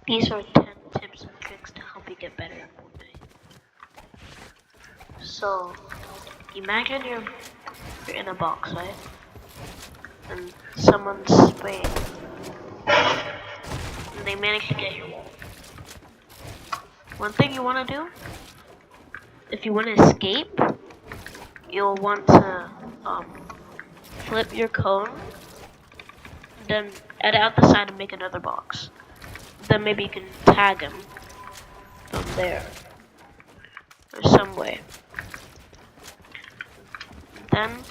These are 10 tips and tricks to help you get better at Fortnite. So, imagine you're in a box, right? And someone's spraying. And they manage to get your wall. One thing you want to do, if you want to escape, you'll want to flip your cone, then edit out the side and make another box. Then maybe you can tag him from there or some way. Then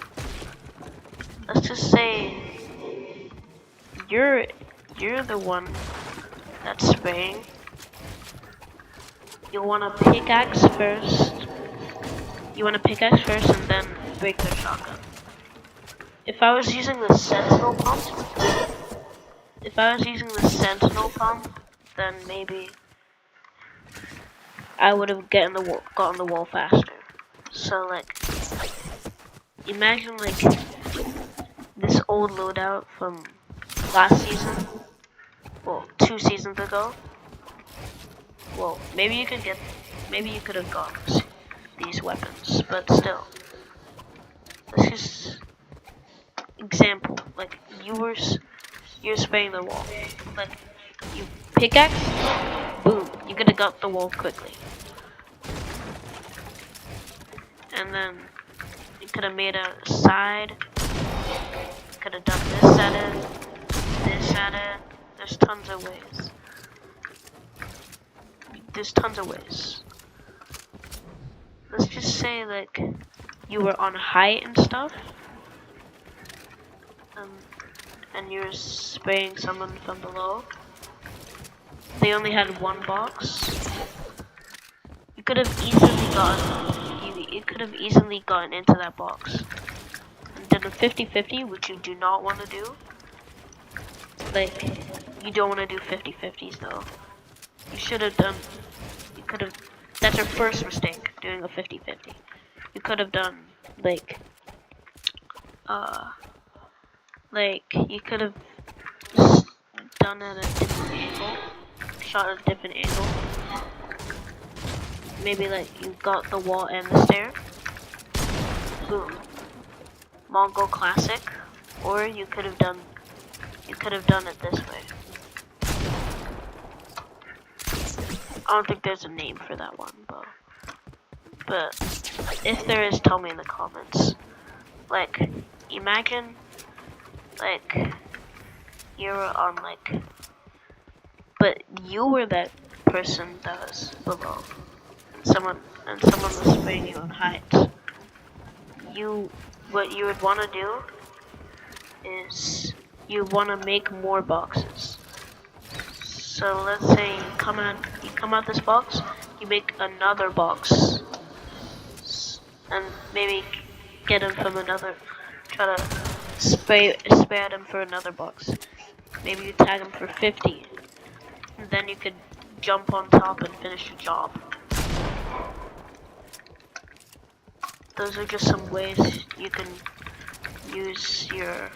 let's just say you're the one that's spraying. You'll want to pickaxe first. You want to pickaxe first and then break their shotgun. If I was using the sentinel pump, then maybe I would have gotten the wall faster. So like, imagine like this old loadout from last season. Well, 2 seasons ago. Well, maybe you could have gotten these weapons, but still. Let's just example, like you're spraying the wall. Like you pickaxe, boom, you could have got the wall quickly. And then you could have made a side, could have done this at it. There's tons of ways. Let's just say like you were on height and stuff, and you're spraying someone from below. They only had one box. You could have easily gotten into that box and done a 50-50, which you do not want to do. Like, you don't want to do 50-50s though. That's your first mistake, doing a 50-50. You could have done, like, you could have done at a different angle, shot at a different angle. Maybe, like, you got the wall and the stair. Boom. Mongol classic. Or you could have done it this way. I don't think there's a name for that one, but if there is, tell me in the comments. Like, imagine, like, you're on, like, but you were that person that was below, and someone was spraying you on height. What you would want to do is you want to make more boxes. So let's say you come out this box, you make another box, and maybe get him from another. Try to spray at him for another box. Maybe you tag him for 50, and then you could jump on top and finish the job. Those are just some ways you can use your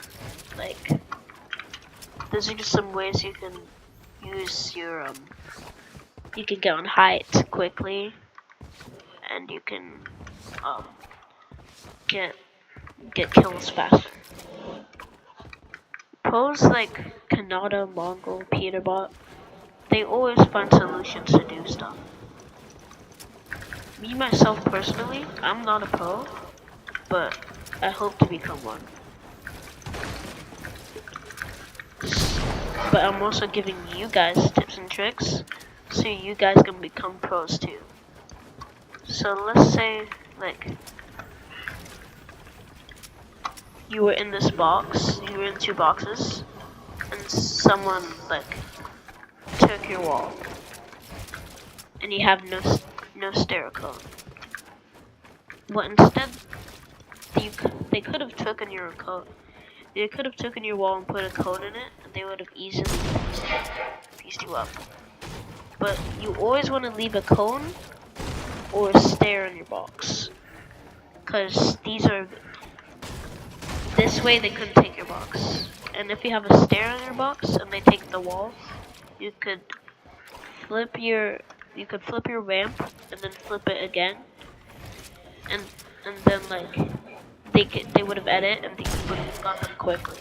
you can get on height quickly, and you can get kills faster. Pros like Kanata, Mongol, Peterbot, they always find solutions to do stuff. Me myself personally, I'm not a pro, but I hope to become one. But I'm also giving you guys tips and tricks so you guys can become pros too. So let's say like you were in this box, you were in 2 boxes, and someone like took your wall, and you have no stair cone. Well, instead they could have taken your cone. They could have taken your wall and put a cone in it, and they would have easily pieced you up. But you always want to leave a cone or a stair in your box, because this way they couldn't take your box. And if you have a stair in your box and they take the wall, you could you could flip your ramp and then flip it again, and then like they would have edited and they would have got them quickly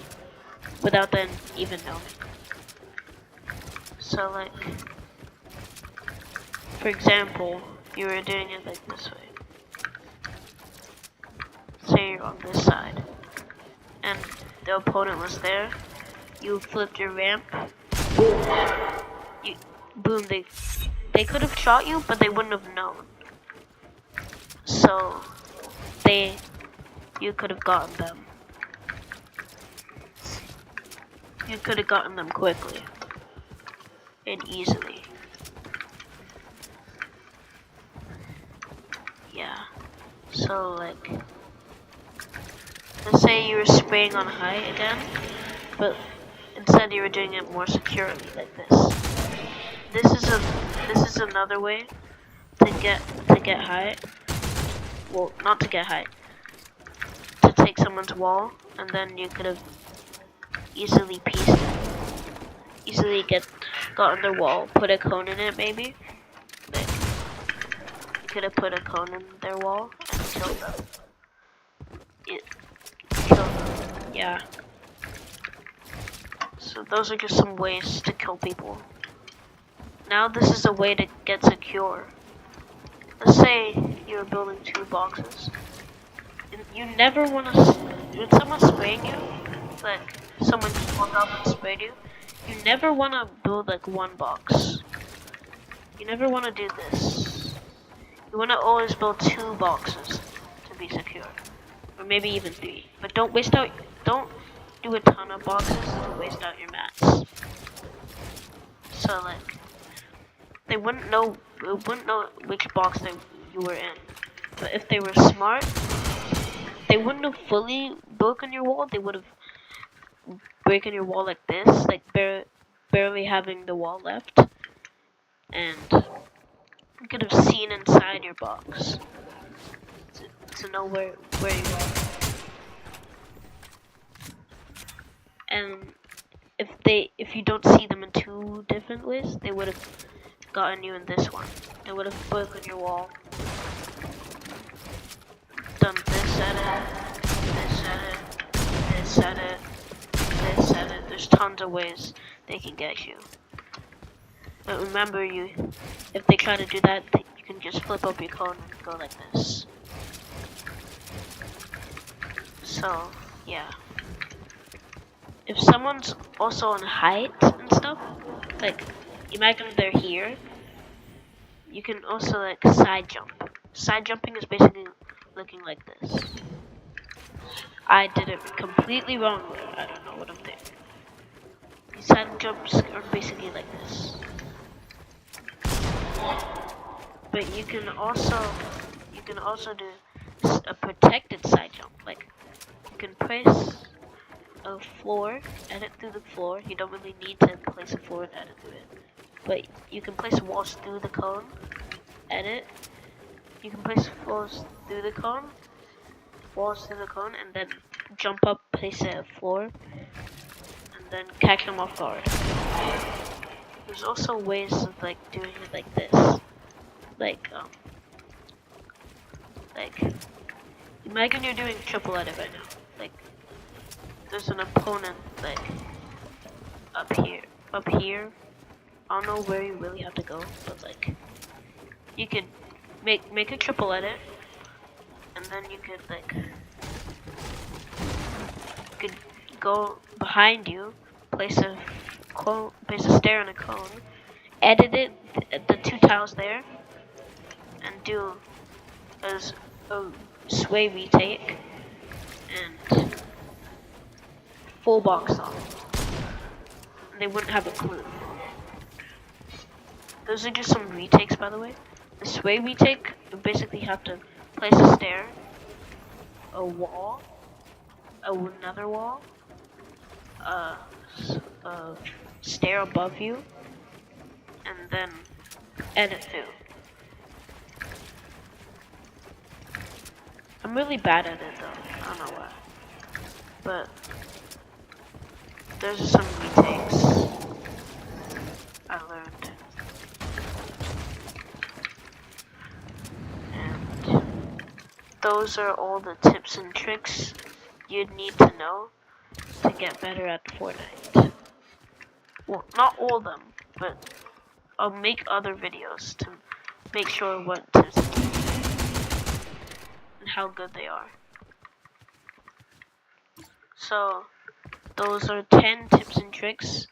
without them even knowing. So like, for example, you were doing it like this way. Say you're on this side, and the opponent was there. You flipped your ramp. You, boom. They could have shot you, but they wouldn't have known. So you could have gotten them. You could have gotten them quickly and easily. Yeah. So like, let's say you were spraying on high again, but instead you were doing it more securely like this. This is another way to get high. Well, not to get high. To take someone's wall, and then you could have easily pieced it. Easily gotten their wall, put a cone in it maybe. Like, you could have put a cone in their wall and killed them. Killed them. Yeah. So those are just some ways to kill people. Now this is a way to get secure. Let's say you're building 2 boxes. You never want to, when someone's spraying you, like someone just walked up and sprayed you, you never want to build like 1 box. You never want to do this. You want to always build 2 boxes to be secure. Or maybe even 3. But don't do a ton of boxes to waste out your mats. So like, they wouldn't know which box you were in. But if they were smart, they wouldn't have fully broken your wall. They would have broken your wall like this, like barely having the wall left, and you could have seen inside your box to know where you are. And if you don't see them in 2 different ways, they would have gotten you in this one. They would have broken your wall, done this at it, this at it, this at it, this at it. There's tons of ways they can get you. But remember, if they try to do that, you can just flip up your cone and go like this. So, yeah. If someone's also on height and stuff, like, imagine they're here, you can also, like, side jump. Side jumping is basically looking like this. I did it completely wrong there. I don't know what I'm doing. These side jumps are basically like this. But you can also do a protected side jump. Like, you can place a floor, edit through the floor. You don't really need to place a floor and edit through it. But you can place walls through the cone, edit. You can place walls through the cone, and then jump up, place a floor, and then catch them off guard. There's also ways of like doing it like this. Like imagine you're doing triple edit right now. Like, there's an opponent like up here. I don't know where you really have to go, but like, you could make a triple edit, and then you could go behind you, place a stair and a cone, edit it the 2 tiles there, and do as a sway retake and full box off. They wouldn't have a clue. Those are just some retakes, by the way. The sway retake, you basically have to place a stair, a wall, another wall, a stair above you, and then edit through. I'm really bad at it though. I don't know why. But there's some retakes I learned. those are all the tips and tricks you'd need to know to get better at Fortnite. Well, not all of them, but I'll make other videos to make sure what tips and how good they are. So, those are 10 tips and tricks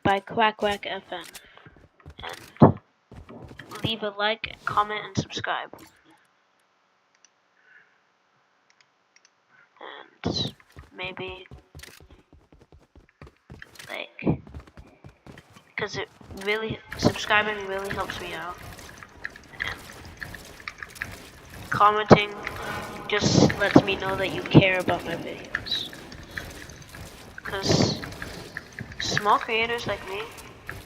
by QuackQuackFM. And leave a like, comment, and subscribe. And maybe, like, because subscribing really helps me out. And commenting just lets me know that you care about my videos. Because small creators like me,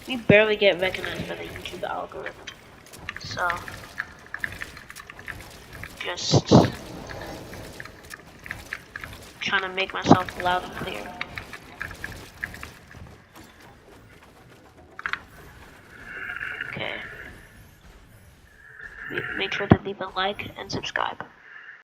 we barely get recognized by the YouTube algorithm. So, just trying to make myself loud and clear. Okay. Make sure to leave a like and subscribe.